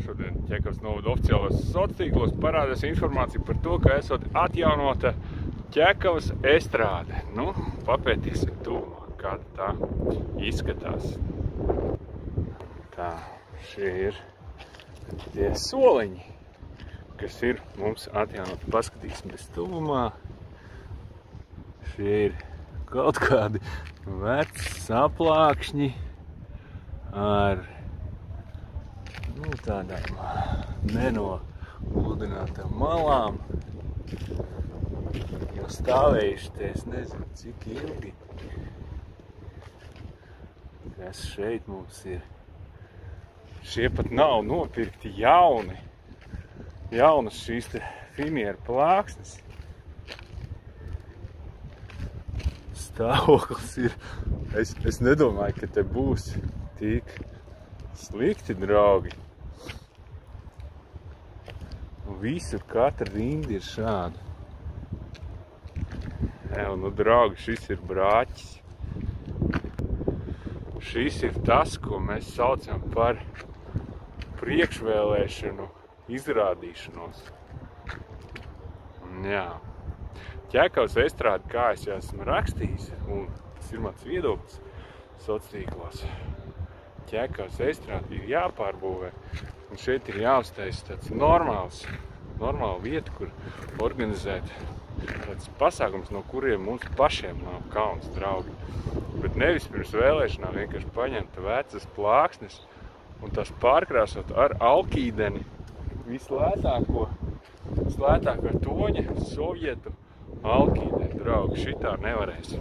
Šodien Ķekavas novada oficiālos sociālos tīklos parādās informācija par to, ka esot atjaunota Ķekavas estrāde. Nu, papētīsim tuvumā, kāda tā izskatās. Tā, šie ir tie soliņi, kas ir mums atjaunoti. Paskatīsimies tuvumā. Šie ir kaut kādi veci saplākšņi ar tādām nenogludinātām malām. Jau stāvējuši te, es nezinu, cik ilgi. Kas šeit mums ir? Šie pat nav nopirkti jauni. Jaunas šīs te finieru plāksnes. Stāvoklis ir, es nedomāju, ka te būs tik slikti, draugi. Visur katra rinda ir šāda. Nu, draugi, šis ir brāķis. Šis ir tas, ko mēs saucam par priekšvēlēšanu izrādīšanos. Jā. Ķekavas estrāde, kā es jau esmu rakstījis, un tas ir mans viedoklis sociālos. Ķekavas estrāde ir jāpārbūvē, un šeit ir jāuztais tāds normāla vieta, kur organizēt tāds pasākums, no kuriem mums pašiem nav kauns, draugi. Bet nevis pirms vēlēšanām vienkārši paņemt vecas plāksnes un tās pārkrāsot ar alkīdeni vislētāko toņa sovietu alkīdeni, draugi. Šitā nevarēs.